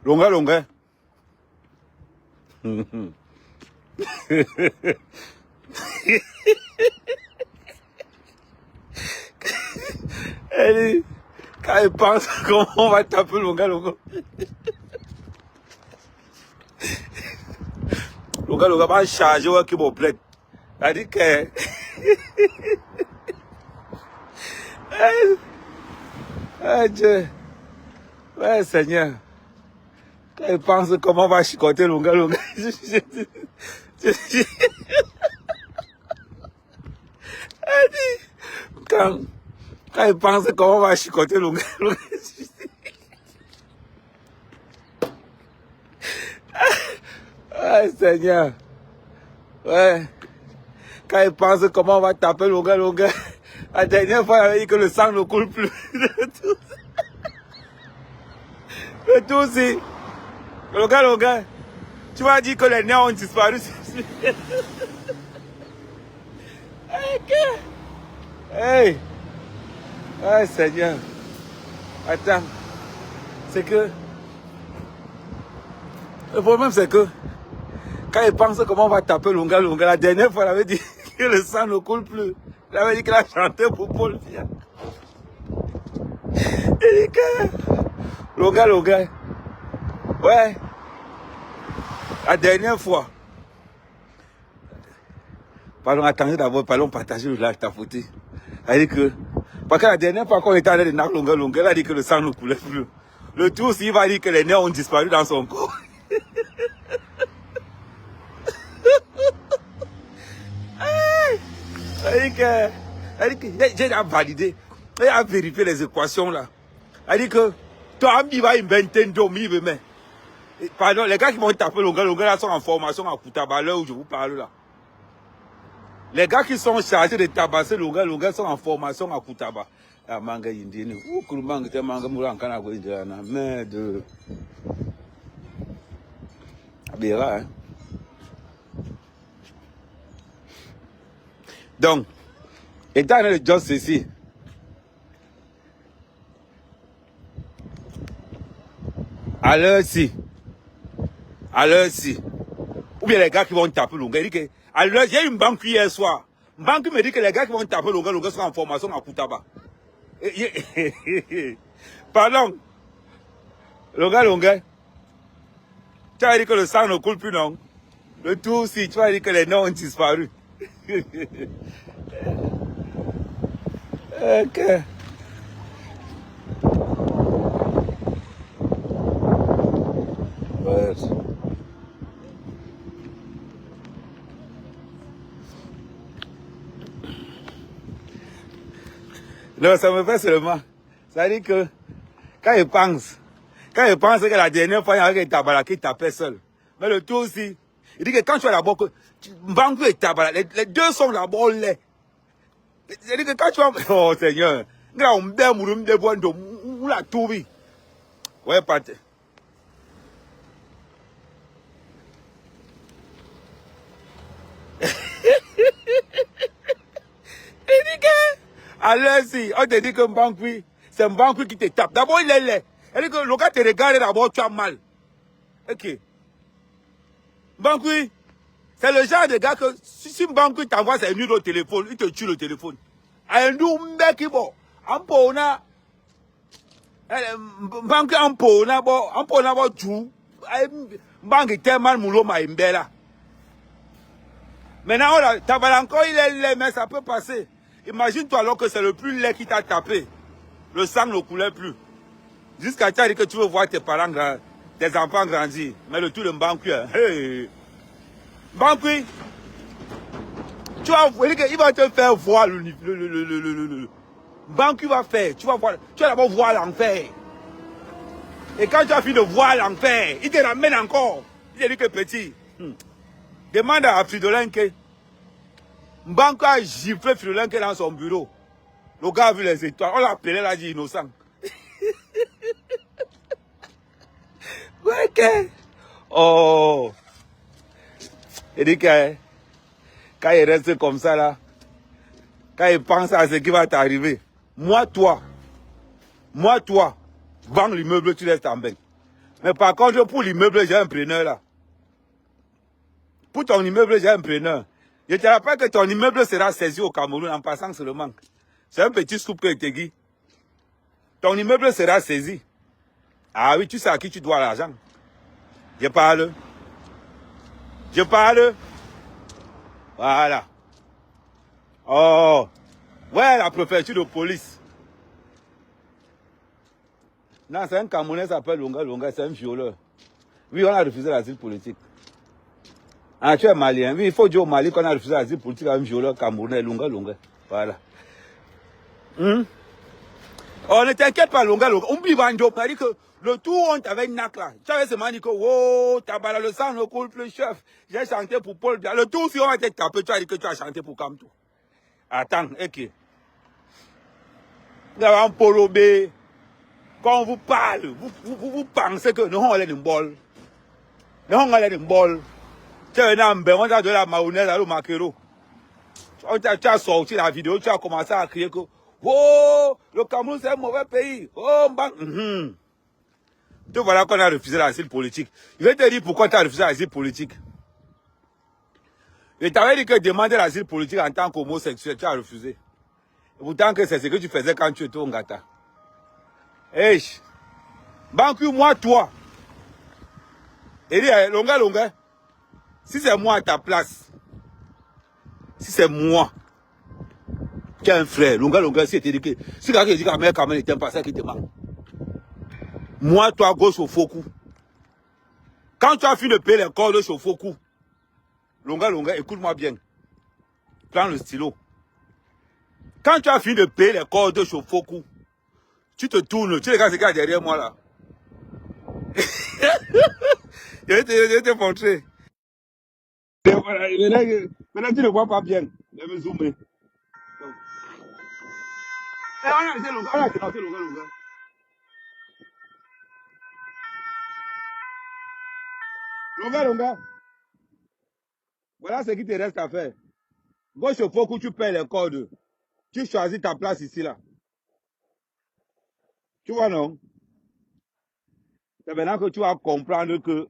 Longa, longa. Elle, quand elle pense comment on va taper longa, longa. Longa, longa va charger ouais, qui mon plaid. Elle dit que... Ah Dieu. Ouais, Seigneur. Quand elle pense comment on va chicoter longa, longa. Elle dit... Quand elle pense comment on va chicoter longa, longa. Ah, Seigneur. Ouais. Quand elle pense comment on va taper longa, longa. La dernière fois, elle avait dit que le sang ne coule plus. Le tout aussi. Longa, longa. Tu vas dire que les nerfs ont disparu. Hey. Ah, Seigneur. Attends. C'est que... Le problème, c'est que... Quand il pense comment on va taper longa, longa, la dernière fois, elle avait dit que le sang ne coule plus. Elle avait dit qu'elle a chanté pour Paul Biya. Elle dit que... Longa, longa. Ouais. La dernière fois. Pardon, attendez d'abord, parlons partager le live, ta photo. Elle dit que... Parce que la dernière fois qu'on était allé de narc longa, longa, elle a dit que le sang ne coulait plus. Le tout aussi, il va dire que les nerfs ont disparu dans son corps. Elle dit que j'ai validé, elle a vérifié les équations là. Elle dit que toi, il va inventer un domi, mais pardon, les gars qui vont taper longa, longa là sont en formation à Koutaba, à l'heure où je vous parle là. Les gars qui sont chargés de tabasser longa, longa sont en formation à Koutaba. Ah, manga indine, ou kulmanga te manga murankana go indana, merde. Abira, hein. Donc, étant le job ceci, à l'heure-ci, ou bien les gars qui vont taper longa, il dit que, à l'heure, j'ai une banque hier soir, une banque me dit que les gars qui vont taper longa, longa sont en formation à Koutaba. Pardon, longa, longa, tu as dit que le sang ne coule plus, non? Le tout aussi, tu as dit que les noms ont disparu. Ok. Ouais. Non, ça me fait seulement. Ça dit que quand il pense que la dernière fois, il y avait un tabala qui tapait seul. Mais le tout aussi, il dit que quand tu vas d'abord, Mbangu et tabala, les deux sont d'abord laids. C'est-à-dire que quand tu vas... Oh Seigneur, ouais, pas... Il dit que... Alors si, on te dit que Mbangu, c'est Mbangu qui te tape. D'abord, il est laid. Il dit que le gars te regarde d'abord, tu as mal. Ok. Mbangu, c'est le genre de gars que si Mbangu t'envoie ses nudes au téléphone, il te tue le téléphone. Un mec qui bon, en pona, Mbangu en pona bon tout. Mbangu tellement moulo ma imbela. Maintenant, t'as encore il est laid, mais ça peut passer. Imagine-toi alors que c'est le plus laid qui t'a tapé. Le sang ne coulait plus. Jusqu'à tu as dit que tu veux voir tes parents, tes enfants grandir. Mais le tout de Mbangu, hey. Mbangu, tu vas voir, il va te faire voir le Mbangu va faire, tu vas voir, tu vas d'abord voir l'enfer. Et quand tu as fini de voir l'enfer, il te ramène encore. Il te dit que petit, demande à Fridolin que Mbangu a giflé Fridolin dans son bureau. Le gars a vu les étoiles, on l'a appelé, il a dit innocent. Ouais, oh. Il dit que quand il reste comme ça là, quand il pense à ce qui va t'arriver, moi, toi, Vends l'immeuble, tu laisses tomber. Mais par contre, pour l'immeuble, j'ai un preneur là. Pour ton immeuble, j'ai un preneur. Je te rappelle que ton immeuble sera saisi au Cameroun en passant seulement. C'est un petit scoop que je te dis. Ton immeuble sera saisi. Ah oui, tu sais à qui tu dois l'argent. Je parle. Je parle. Voilà. Oh. Ouais, la préfecture de police. Non, c'est un Camerounais qui s'appelle Lunga Lunga, c'est un violeur. Oui, on a refusé l'asile politique. Ah, tu es malien. Oui, il faut dire au Mali qu'on a refusé l'asile politique à un violeur camerounais, Lunga Lunga. Voilà. Oh, ne t'inquiète pas, Lunga Lunga. On dit que le tour, on t'avait une nac là. Tu avais seulement dit que, oh, t'as le sang ne coule plus, chef. J'ai chanté pour Paul Biya. Le tour, si on va te taper, tu as dit que tu as chanté pour Kamto. Attends, ok. Vous avez un polo B. Quand on vous parle, vous pensez que nous, on est une bol. Nous, on est une bol. Tu es un on t'a donné la mayonnaise à l'eau maquereau. Tu as sorti la vidéo, tu as commencé à crier que, oh, le Cameroun c'est un mauvais pays. Oh, te voilà qu'on a refusé l'asile politique. Je vais te dire pourquoi tu as refusé l'asile politique. Je t'avais dit que demander l'asile politique en tant qu'homosexuel, tu as refusé. Et pourtant que c'est ce que tu faisais quand tu étais au Ngata. Hey, Banque, moi, toi. Et dit, longa, longa. Si c'est moi à ta place, si c'est moi, tu as un frère, longa, longa, si tu dit que, si quelqu'un dit que la mère quand même ne t'aime pas, ça qui te manque. Moi, toi, gauche au faux coup. Quand tu as fini de payer les cordes au faux coup, longa, longa, écoute-moi bien. Prends le stylo. Quand tu as fini de payer les cordes au faux coup, tu te tournes, tu regardes ce qu'il y a derrière moi là. Je vais te montrer. Maintenant, tu ne vois pas bien. Je vais me zoomer. Eh, on a laissé longa, longa, longa. Longa, longa. Voilà ce qui te reste à faire. Gauche au faux coup, tu payes les cordes. Tu choisis ta place ici là. Tu vois non? C'est maintenant que tu vas comprendre que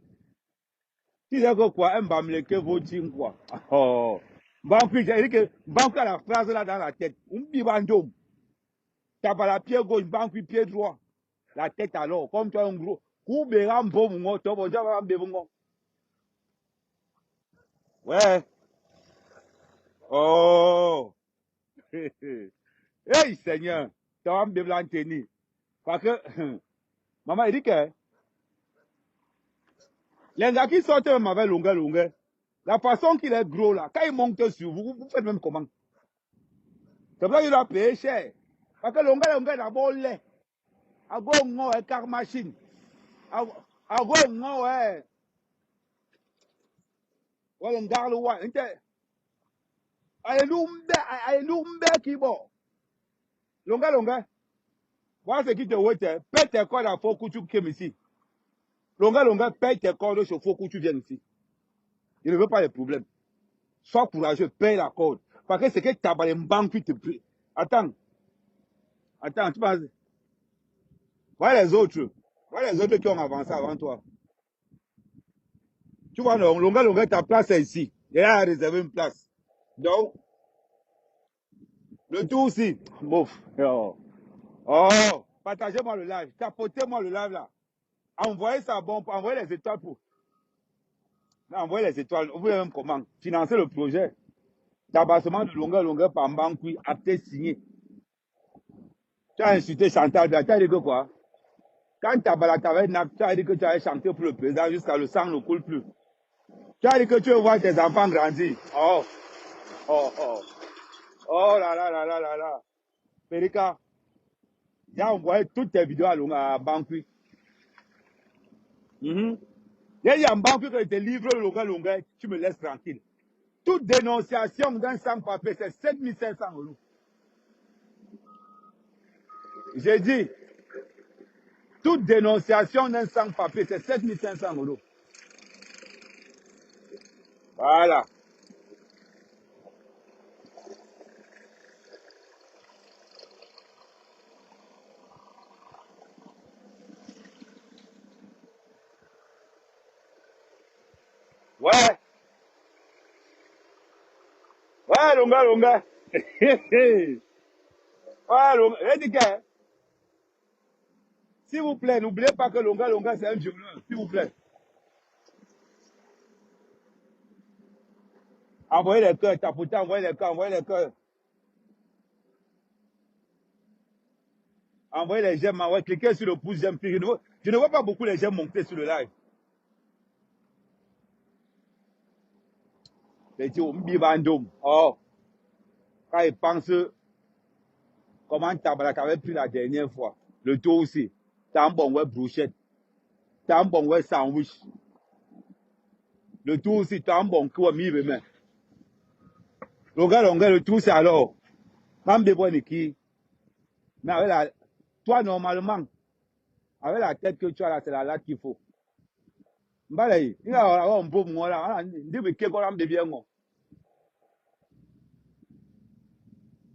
tu sais que quoi, un bamleke vaut quoi. Oh. Banque, j'ai dit que banque a la phrase là dans la tête. Un bibandom. T'as pas la pied gauche, banque pied droit. La tête alors, comme tu as un gros. Koubera mbo mungo, tobo java mbe mungo. Ouais. Oh. Hey Seigneur. Tu vas me blanc. Parce que, maman, il dit que les gars qui sortent même avec longueur, longueur, la façon qu'il est gros là, quand il monte sur vous, vous faites même comment? C'est pour ça qu'il doit payer cher. Parce que longueur, longueur, d'abord, lait. A go ngo e car machine. A go ngo e. Wala ngarlo wa. Inte. Ay lumbe kibo. Longueur, longueur. Voilà ce qui te vote. Paye tes cordes à faux coup, tu viens ici. Longueur, longueur, paye tes cordes sur faux coup, tu viens ici. Je ne veux pas les problèmes. Sois courageux, paye la corde. Parce que c'est que tu as les banques qui te prient. Attends, attends, tu penses. Voilà les autres. Voilà les autres qui ont avancé avant toi. Tu vois, non, longueur, longueur, ta place est ici. Il a réservé une place. Donc, le tout aussi. Bouf. Oh, oh. Partagez-moi le live. Tapotez-moi le live là. Envoyez ça bon, envoyez les étoiles pour. Non, envoyez les étoiles. Vous voulez même comment? Financer le projet. Tabassement de longueur, longueur par banque, acté signé. Tu as insulté Chantal, tu as dit que quoi? Quand tu as dit que tu avais chanté pour le président jusqu'à le sang ne coule plus. Tu as dit que tu veux voir tes enfants grandir. Oh, oh, oh. Oh là là là là là là. Périka, j'ai envoyé toutes tes vidéos à Bankui. Il y a un Bankui qui te livre le longueur, tu me laisses tranquille. Toute dénonciation d'un sans-papier, c'est 7500 euros. J'ai dit, toute dénonciation d'un sans-papier, c'est 7500 euros. Voilà. Ouais. Ouais, Longa, Longa. Ouais, Longa. Eh, dis que, s'il vous plaît, n'oubliez pas que Longa, Longa, c'est un violeur. S'il vous plaît. Envoyez les cœurs, tapotez, envoyez les cœurs, envoyez les cœurs. Envoyez les j'aime, envoyez, cliquez sur le pouce j'aime. Je ne vois pas beaucoup les j'aime monter sur le live. Les gens ont mis bandom. Oh, quand ils pensent comment Tabala t'avait pris la dernière fois, le taux aussi. T'as un bon ouais brochette, t'as un bon ouais sandwich. Le tout aussi, t'as un bon coup à mi mais. Le tout c'est alors. Même des bonnes qui. Mais avec la, toi normalement, avec la tête que tu as là, c'est la latte qu'il faut. Mbalaye, il y a un beau moi là, dit que quoi de bien moi.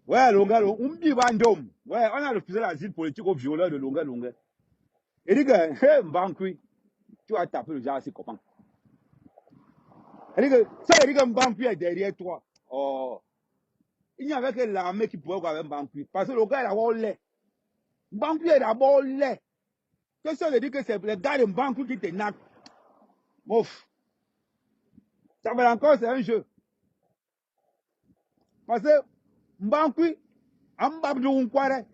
Ouais, Longa, on dit bandom. Ouais, on a refusé l'asile politique au violeur de Longa. Et dit que, hé, Mbankui, tu vas taper le genre, c'est comment? Et dit que, ça veut dire que Mbankui est derrière toi. Oh, il n'y avait que l'armée qui pouvait voir avec Mbankui. Parce que le gars, il a d'abord lait. Mbankui est d'abord lait. Que ça veut dire que c'est le gars de Mbankui qui te nappe. Ouf. Ça veut encore, c'est un jeu. Parce que Mbankui, Ambabdou Nkware,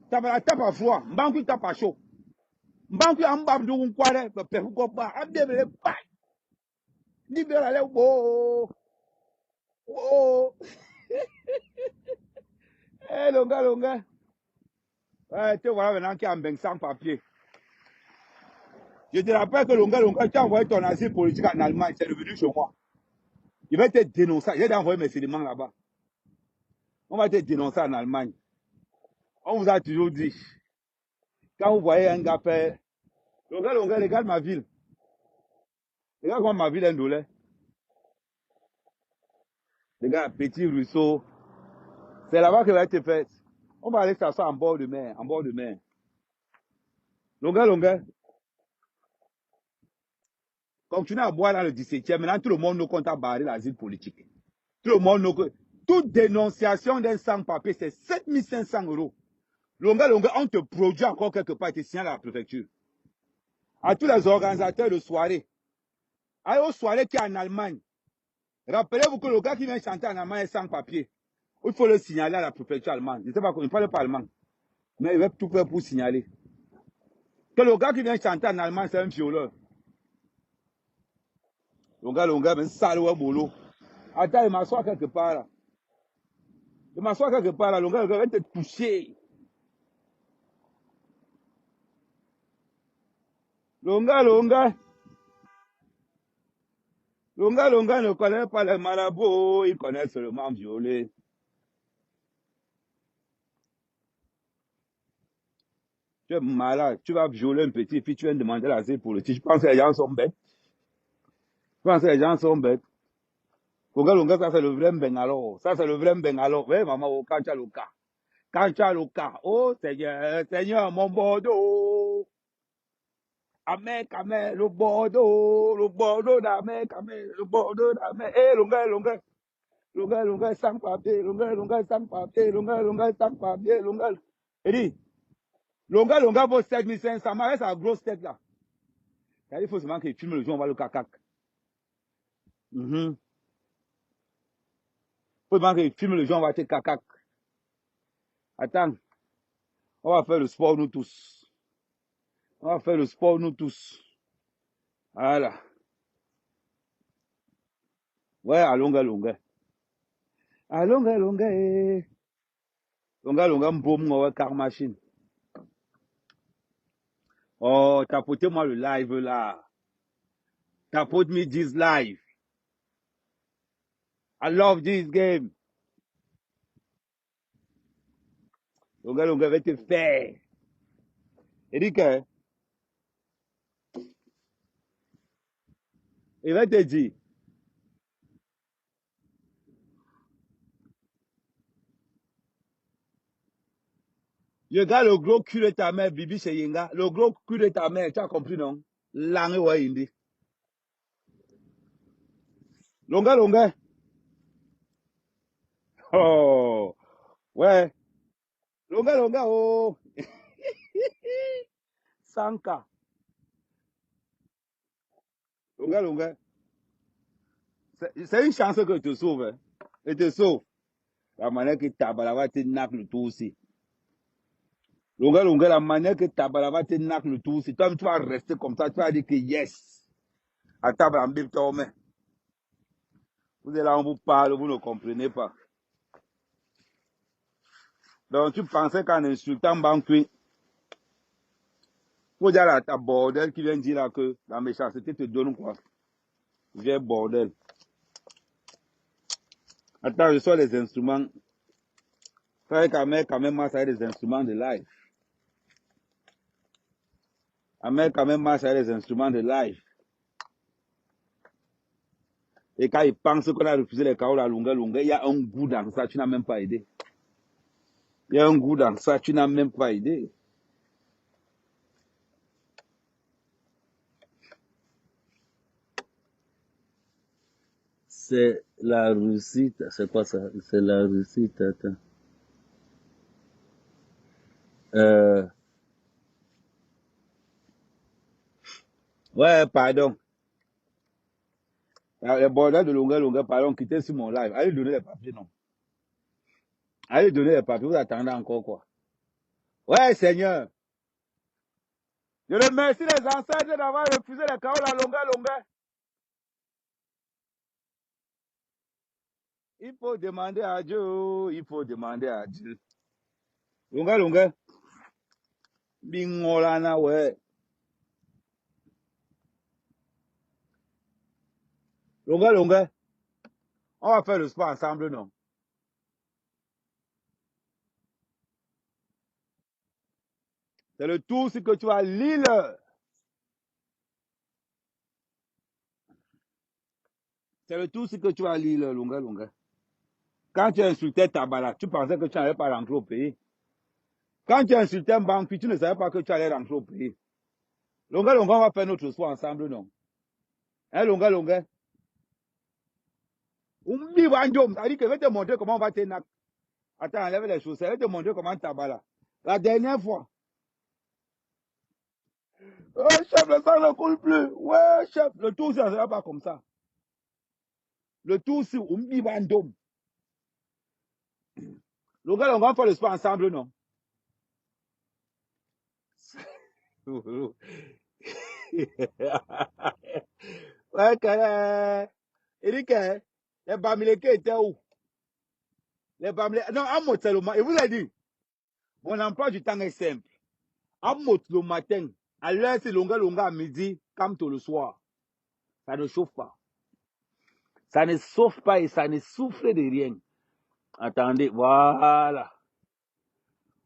ça va la tape à froid. Mbankui tape à chaud. Mbankui Ambabdou Nkware, le père Kopa, Abdébele, pas. Libérale, oh, oh. Eh, Longa. Ouais, tu vois maintenant qu'il y a un bain sans papier. Je te rappelle que Longa, tu as envoyé ton asile politique en Allemagne, c'est revenu chez moi. Il va te dénoncer. J'ai envoyé mes sédiments là-bas. On va te dénoncer en Allemagne. On vous a toujours dit, quand vous voyez un gars faire, Longa, regarde ma ville. Regarde comment ma ville est ndolé. Regarde, petit ruisseau. C'est là-bas que va être fait. On va aller s'asseoir en bord de mer, Longa. Continuez à boire dans le 17e. Maintenant, tout le monde nous compte à barrer l'asile politique. Tout le monde nous compte. Toute dénonciation d'un sans-papier, c'est 7500 €. Longa, on te produit encore quelque part et te signale à la préfecture. À tous les organisateurs de soirée. Allez aux soirées qui est en Allemagne. Rappelez-vous que le gars qui vient chanter en Allemagne est sans papier. Il faut le signaler à la préfecture allemande. Je ne sais pas, il ne parle pas allemand. Mais il va tout faire pour signaler. Que le gars qui vient chanter en Allemagne, c'est un violeur. Longa, mais sale ou boulot. Attends, il m'assoit quelque part là. Longa, il va te toucher. Longa ne connaît pas les marabouts, il connaît seulement violer. Tu es malade, tu vas violer un petit, puis tu viens demander l'asile politique. Je pense que les gens sont bêtes. Longa, ça c'est le vrai Mbengalo. Ça c'est le vrai Mbengalo. Oui, maman, au Kanchaluka. Oh, Seigneur, mon Bordeaux. Amen, le Bordeaux d'Amen, le Bordeaux d'Amen. Eh, Longa, sans papier, Longa, sans papier, sans papier, Il dit, Longa vaut 7500, mais avec sa grosse tête là. Il faut seulement qu'il filme le jour, on va le cacac. Il faut seulement qu'il filme le jour, on va te cacac. Attends, on va faire le sport nous tous. Voilà. Ouais, à Longa. À Longa, boum, on va car machine. Oh, tapotez-moi le live là. Tapote-moi this live. I love this game. Longa va te faire. Il dit que, il va te dire, je regarde le gros cul de ta mère, Bibi Seyinga, le gros cul de ta mère, tu as compris non? Langue ouais indi. Longa, longa. Oh, ouais. Longa, longa, oh. Sanka. Longa, longa. C'est une chance que je te sauve. Hein. Je te sauve. La manière que Tabalava te naque le tout aussi. Longa, longa, la manière que Tabalava te naque le tout aussi. Toi, tu vas rester comme ça. Tu vas dire que yes. À table en bib, vous êtes là, on vous parle, vous ne comprenez pas. Donc, tu pensais qu'en insultant Bankui, faut dire à ta bordel qui vient dire là que la méchanceté te donne quoi? Viens bordel. Attends, je sors les instruments. Frère, quand même, marche avec les instruments de live. Amel, quand même, marche avec les instruments de live. Et quand il pense qu'on a refusé les chaos à longueur, il y a un goût dans ça, tu n'as même pas aidé. Il y a un goût dans ça, tu n'as même pas aidé. C'est la réussite. C'est quoi ça? C'est la réussite. Attends. Ouais, pardon. Les bordels de longueur, pardon, quittez sur mon live. Allez donner les papiers, non. Allez donner les papiers, vous attendez encore quoi? Ouais, Seigneur. Je remercie les ancêtres d'avoir refusé les chaos à longueur. Il faut demander à Dieu. Il faut demander à Dieu. Longueur. Bingolana, ouais. Longueur. On va faire le sport ensemble, non? C'est le tout ce que tu as Lille. C'est le tout ce que tu as Lille, longueur. Quand tu insultais Tabala, tu pensais que tu n'allais pas rentrer au pays. Quand tu insultais Mbanki, tu ne savais pas que tu allais rentrer au pays. Longueur, on va faire notre sport ensemble, non? Hein, longueur. Oublie Wanjom, c'est-à-dire que je vais te montrer comment on va te nac. Attends, enlève les chaussettes, je vais te montrer comment Tabala. La dernière fois. Oh, chef, le sang ne coule plus. Ouais, chef, le tout, ça ne sera pas comme ça. Le tout, c'est Oublie Wanjom. Longueur, on va faire le sport ensemble, non? Ouais, Eric, les Bamileke étaient où? Les Bamileke. Non, à Motseloma. Et vous l'avez dit, mon emploi du temps est simple. À Mot le matin, à l'heure, c'est longa à midi, Kamto le soir. Ça ne chauffe pas. Ça ne chauffe pas et ça ne souffle de rien. Attendez, voilà.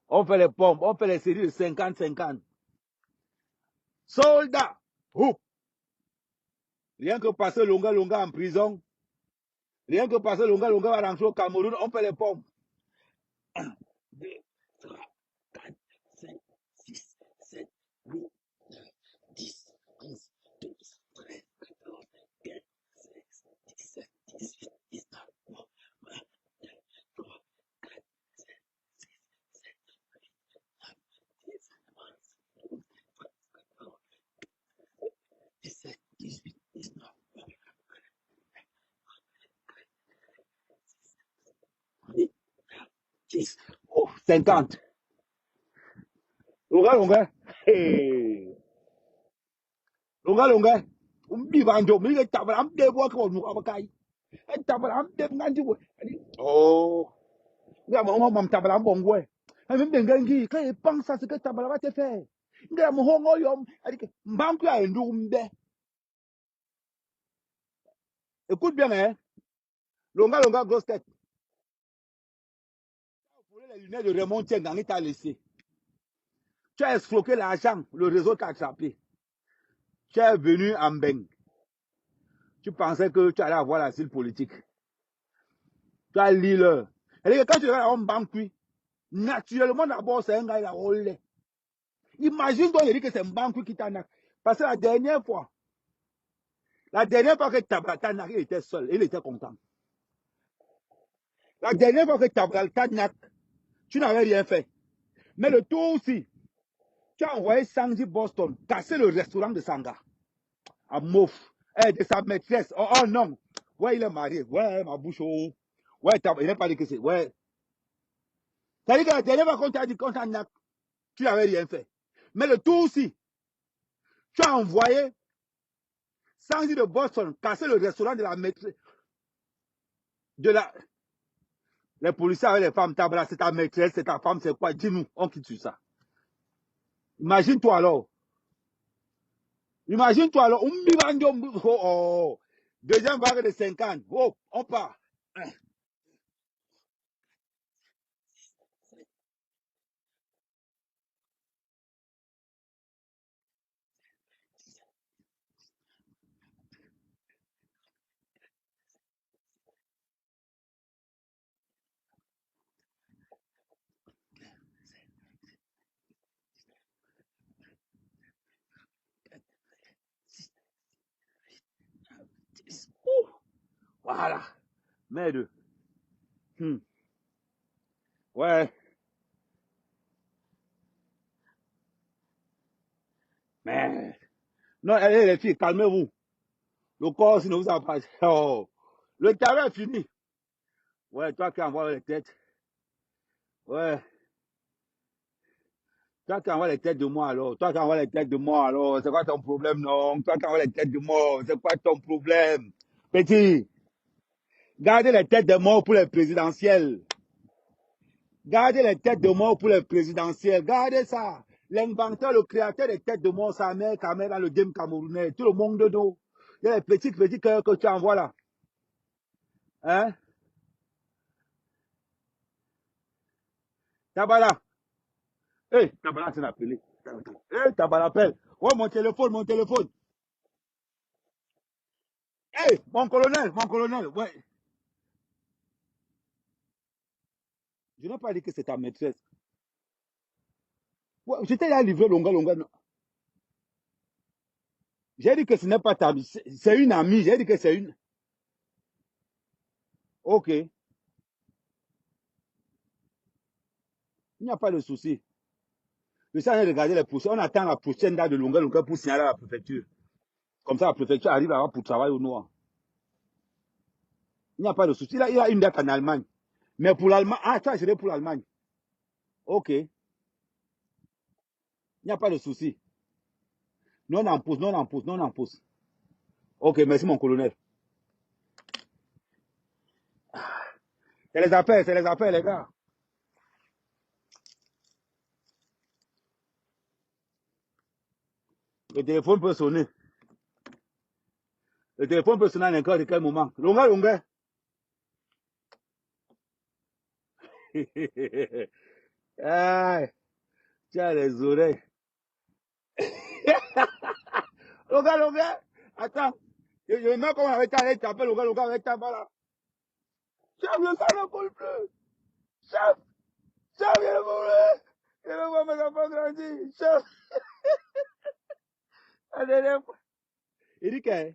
On fait les pompes, on fait les séries de 50-50. Soldats, rien que passer longa en prison, rien que passer longa à rentrer au Cameroun, on fait les pompes. 1, 2, 3, 4, 5, 6, 7, 8, 9, 10, 11, 12, 13, 14, 15, 16, 17, 18, 19, 20, 22, 23, 4, 5, 6, 7, 8, 9, 10, 11, 12, 13, 14, 17, 18, 19, 20, 10, 50. Longa. Hey. Longa. Umbi banjo, mi le tabala am de bo ko nu abakai. E tabala am de nganji wo. Oh. Nga mo mam tabala am bongwe. E mi de ngangi, ka e pang sa se ke tabala ba te fe. Nga mo hongo yom, adike mbanku ya ndu mbe. Écoute bien hein. Longa grosse tête. Tu as volé les lunettes de Raymond Tiengang, il t'a laissé. Tu as escroqué l'argent, le réseau t'a attrapé. Tu es venu en Beng. Tu pensais que tu allais avoir l'asile politique. Tu as Lille. Et quand tu regardes un banque, naturellement d'abord c'est un gars qui a roulé. Imagine toi, il dit que c'est un banque qui t'a. Parce que la dernière fois, La dernière fois que Tabratanak était seul, il était content. La dernière fois que Tabratanak, tu n'avais rien fait. Mais le tour aussi, tu as envoyé Sandy Boston casser le restaurant de Sanga. À Mouf. De sa maîtresse. Oh, oh non. Ouais, il est marié. Ouais, ma bouche. Oh. Ouais, il n'a pas dit que c'est. Ouais. C'est-à-dire que la dernière fois qu'on t'a dit qu'on t'a tu n'avais rien fait. Mais le tout aussi, tu as envoyé Sandy de Boston casser le restaurant de la maîtresse. Les policiers avec les femmes, c'est ta maîtresse, c'est ta femme, c'est quoi? Dis-nous, on quitte sur ça. Imagine-toi alors. Imagine-toi alors. Oh. Deuxième vague de 50. Oh, on part. Voilà. Merde. Ouais. Merde. Non, allez, les filles, calmez-vous. Le corps, sinon vous a pas. Oh. Le terrain est fini. Ouais, toi qui envoies les têtes. Ouais. Toi qui envoies les têtes de moi alors. Toi qui envoies les têtes de moi alors. C'est quoi ton problème, non? Toi qui envoies les têtes de moi. C'est quoi ton problème? Petit. Gardez les têtes de mort pour les présidentielles. Gardez les têtes de mort pour les présidentielles. Gardez ça. L'inventeur, le créateur des têtes de mort, sa mère, dans le game camerounais. Tout le monde de dos. Il y a les petits cœurs que tu envoies là. Hein? Tabala. Hé, Tabala, tu l'as appelé. Hé, Tabala appelle. Oh, mon téléphone, mon téléphone. Hé, mon colonel. Ouais. Je n'ai pas dit que c'est ta maîtresse. Ouais, je t'ai livré longa. J'ai dit que ce n'est pas ta. C'est une amie. J'ai dit que c'est une. Ok. Il n'y a pas de souci. Je suis en train de regarder les prochaines. On attend la prochaine date de longa pour signaler à la préfecture. Comme ça, la préfecture arrive là pour travailler au noir. Il n'y a pas de souci. Il a une date en Allemagne. Mais pour l'Allemagne. Ah, toi, je vais pour l'Allemagne. Ok. Il n'y a pas de souci. Non en pousse. Ok, merci mon colonel. C'est les appels, les gars. Le téléphone peut sonner. Le téléphone peut sonner à n'importe de quel moment. Longa. Ah, tu as les oreilles. Longa. Attends. Je me mets comme avec ta lettre, t'appelles Longa avec ta balle. Chef, le sang ne coule plus. Chef, viens me voir. Je veux voir mes enfants grandir. Chef, la dernière fois. Il dit que,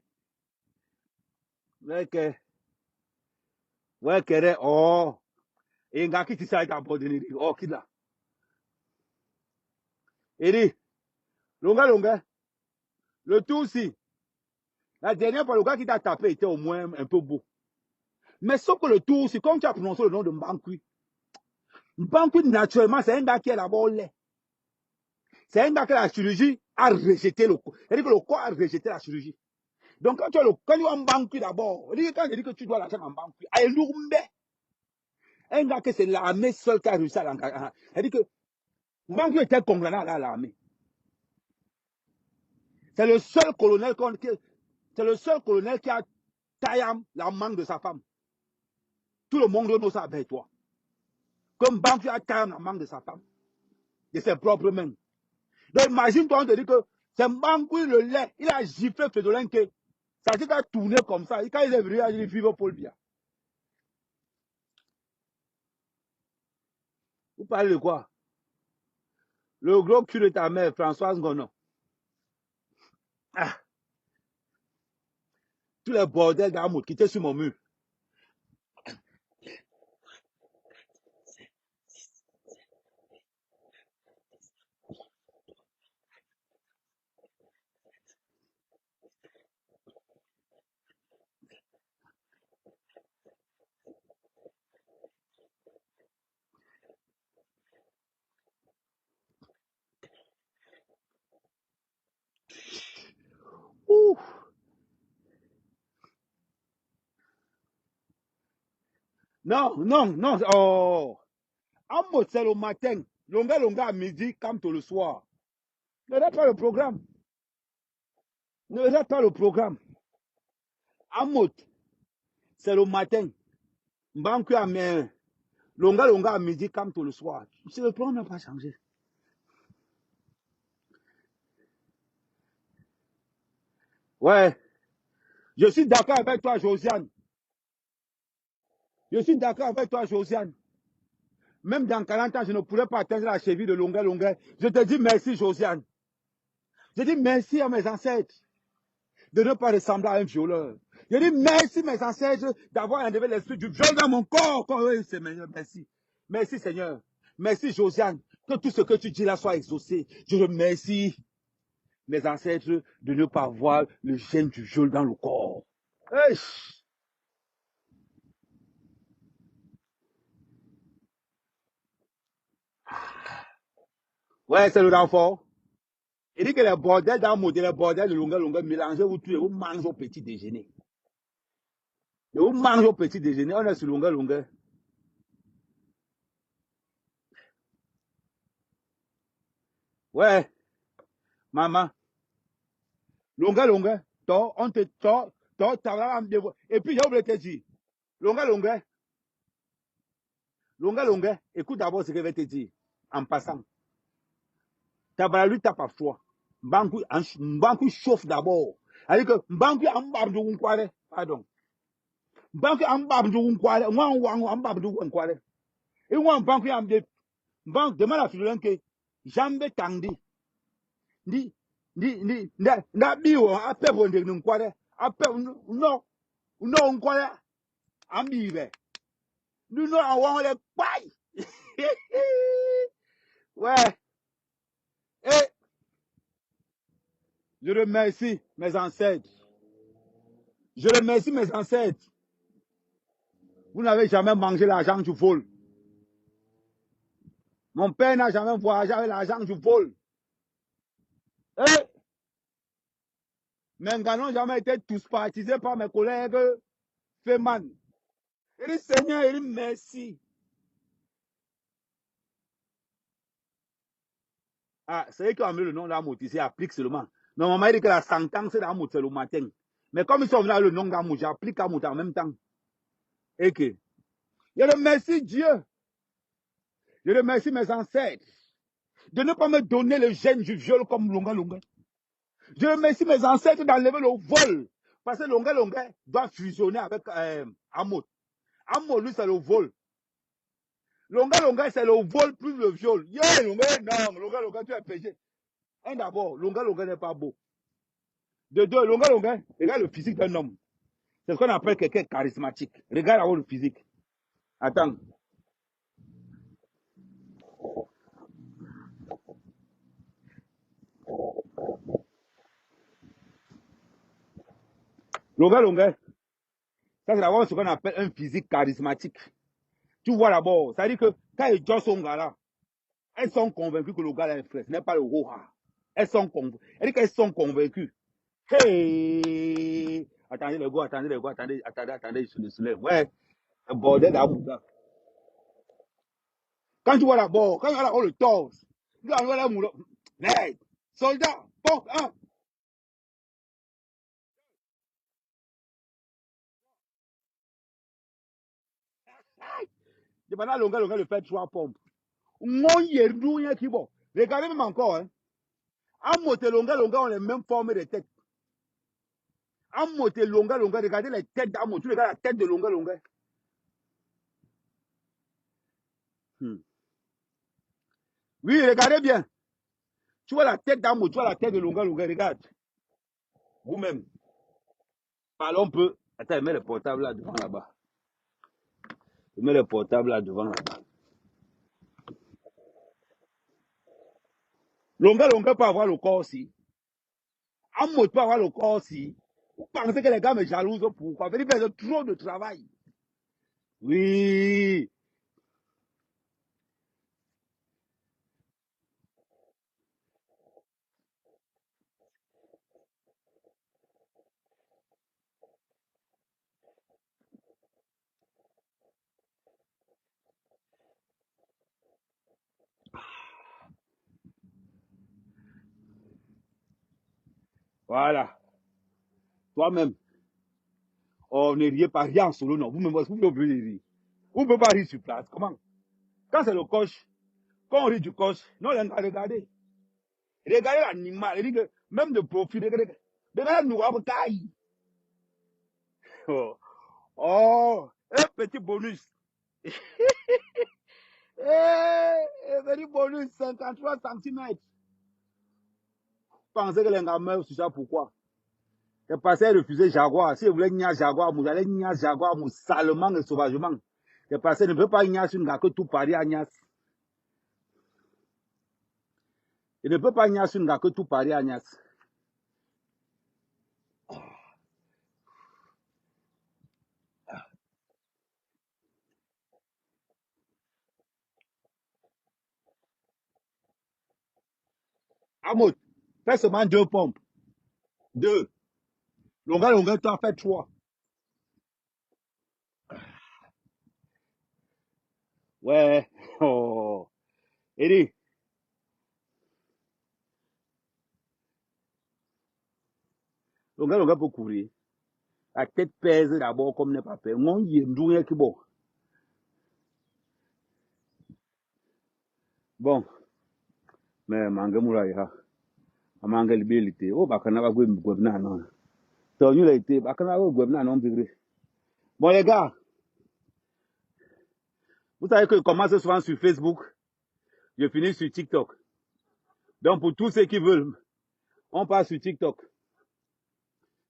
oh, et un gars qui s'est abandonné. Oh, qui là? Il dit, Longa, le tout aussi. La dernière fois, le gars qui t'a tapé était au moins un peu beau. Mais sauf que le tout aussi, comme tu as prononcé le nom de Mbankui, naturellement, c'est un gars qui est d'abord laid. C'est un gars que la chirurgie a rejeté le corps. C'est-à-dire que le corps a rejeté la chirurgie. Donc, quand tu as Mbankui d'abord, quand je dis que tu dois l'argent en Mbankui, à Elourmbe, un gars que c'est l'armée seule qui a réussi à l'encadrer. C'est-à-dire que Mbankui était condamné à l'armée. C'est le seul colonel qui a taillé la mangue de sa femme. Tout le monde nous ça avec toi. Comme Mbankui a taillé la mangue de sa femme. De ses propres mains. Donc imagine-toi, on te dit que c'est Mbankui le lait. Il a giflé Fedolin que ça s'est tourné comme ça. Et quand il est venu, il vit Paul Biya. Vous parlez de quoi? Le gros cul de ta mère, Françoise Gonon. Ah. Tous les bordels d'Amout qui étaient sur mon mur. Ouh. Non, non, non. Oh. Amout, c'est le matin. Longa, longa à midi, Kamto le soir. Ne regarde pas le programme. Ne regarde pas le programme. Amout, c'est le matin. Mbanku à mes. Longa, longa à midi, Kamto le soir. C'est le programme n'a pas changé. Ouais. Je suis d'accord avec toi, Josiane. Je suis d'accord avec toi, Josiane. Même dans 40 ans, je ne pourrais pas atteindre la cheville de longueur, longueur. Je te dis merci, Josiane. Je dis merci à mes ancêtres de ne pas ressembler à un violeur. Je dis merci, mes ancêtres, d'avoir enlevé l'esprit du viol dans mon corps. Oui, Seigneur, merci. Merci, Seigneur. Merci, Josiane. Que tout ce que tu dis là soit exaucé. Je remercie mes ancêtres de ne pas avoir le gène du viol dans le corps. Hey. Ouais, c'est le renfort. Il dit que les bordels dans le les bordels de longueur, longueur, mélangés, vous tuez, vous mangez au petit déjeuner. Et vous mangez au petit déjeuner, on est sur longueur, longueur. Ouais, maman, longueur, longueur, toi, on te, toi, et puis j'ai oublié de te dire, longueur, longueur, longueur, longueur, écoute d'abord ce que je vais te dire, en passant. Tabara lui tape à froid. Mbanku chauffe d'abord. C'est-à-dire que Mbanku ambabdu unkware, pardon. Mbanku ambabdu unkware, moi ambabdu unkware. Et moi Mbanku amde, Mbanku demande à Fulun que jambe tangdi. Nda biwo ape bonde unkware, ape no unkware ambibe. Nous non avons les pailles. Ouais. Et je remercie mes ancêtres. Je remercie mes ancêtres. Vous n'avez jamais mangé l'argent du vol. Mon père n'a jamais voyagé avec l'argent du vol. Et mes gars n'ont jamais été tous partisés par mes collègues Feman. Il dit Seigneur, il dit merci. Ah, c'est eux qui ont mis le nom d'Amout ici, applique seulement. Normalement, il dit que la sentence d'Amout, c'est le matin. Mais comme ils sont venus avec le nom d'Amout, j'applique Amout en même temps. Et que, je remercie Dieu. Je remercie mes ancêtres de ne pas me donner le gène du viol comme Longa Longa. Je remercie mes ancêtres d'enlever le vol. Parce que Longa Longa doit fusionner avec Amout. Amout, lui, c'est le vol. Longa Longa, c'est le vol plus le viol. Yeah, Longa, non, Longa Longa, tu es péché. Un d'abord, Longa Longa n'est pas beau. De deux, Longa Longa, regarde le physique d'un homme. C'est ce qu'on appelle quelqu'un charismatique. Regarde d'abord le physique. Attends. Longa Longa, ça c'est d'abord ce qu'on appelle un physique charismatique. Tu vois d'abord, ça veut dire que quand ils jouent son gars là, elles sont convaincues que le gars là est frère, ce n'est pas le Roha. Elles sont convaincues. Elles disent qu'elles sont convaincues. Hey! Attendez les gars, attendez les gars, attendez, je me lève. Ouais, le bordel d'amour là. Quand tu vois d'abord, quand tu vois d'abord le torse, tu vois l'amour. Hey! Soldat, bon, hein! De pendant longueur, le fait 3 pompes. Mon yerdou, y'a qui bon. Regardez même encore, hein. À moté longueur, on les mêmes formes de tête. À moté longueur, regardez les têtes d'Amo. Tu regardes la tête de longueur. Oui, regardez bien. Tu vois la tête d'Amo, tu vois la tête de longueur, regarde. Vous-même. Parlons peu. Attends, mets le portable là devant là-bas. Mets le portable là devant là-bas. Longueur peut avoir le corps aussi. Amour peut avoir le corps aussi. Vous pensez que les gars me jalousent pourquoi? Ils font trop de travail. Oui. Voilà. Toi-même. On ne riez pas, rien en solo, non. Vous pouvez rire. Vous ne pouvez pas rire sur place. Comment? Quand c'est le coach, quand on rit du coach, non, regardez. Regardez l'animal. Il dit que même de profil, regardez nous avons taille. Oh, oh, un petit bonus. Un petit bonus, 53 cm. Pensez que les gars meurent sur ça, pourquoi? C'est passé à refuser Jaguar. Si vous voulez nier Jaguar, vous allez nier Jaguar salement et sauvagement. C'est passé, ne peut pas nier sur une gars que tout Paris a nias. Il ne peut pas nier sur une gars que tout Paris a nias. Amout, fais seulement 2 pompes. 2. Longueur, tu en fais 3. Ouais. Oh. Eri, longueur peut courir. La tête pèse d'abord comme n'est pas fait. Mon yendouye qui bon. Bon. Mais mangamura ya. Amanga libilité. Oh, bakana va gwe mgwebna non. Tonyu la été, bakana va gwebna non bigre. Bon les gars, vous savez que je commence souvent sur Facebook, je finis sur TikTok. Donc pour tous ceux qui veulent, on passe sur TikTok.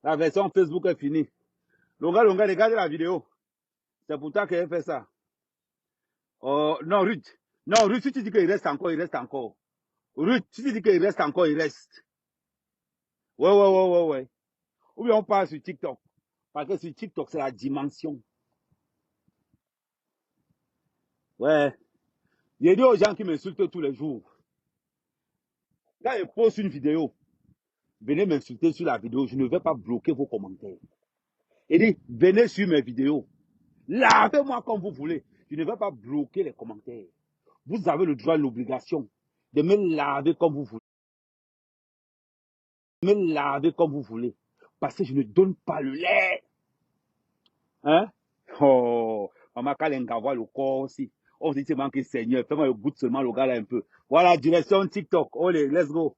La version Facebook est finie. Longa, regardez la vidéo. C'est pour toi qu'elle fait ça. Oh, non, Ruth. Non, Ruth, si tu dis qu'il reste encore, il reste encore. Ruth, si tu dis qu'il reste encore, il reste. Ouais. Ou bien on passe sur TikTok. Parce que sur TikTok, c'est la dimension. Ouais. J'ai dit aux gens qui m'insultent tous les jours. Quand ils postent une vidéo, venez m'insulter sur la vidéo, je ne vais pas bloquer vos commentaires. Il dit, venez sur mes vidéos. Lavez-moi comme vous voulez. Je ne vais pas bloquer les commentaires. Vous avez le droit et l'obligation de me laver comme vous voulez. Me laver comme vous voulez. Parce que je ne donne pas le lait. Hein? Oh, maman, quand les gars voient le corps aussi. On se dit, c'est manqué Seigneur. Fais-moi le goût seulement le gars là un peu. Voilà, direction TikTok. Allez, let's go.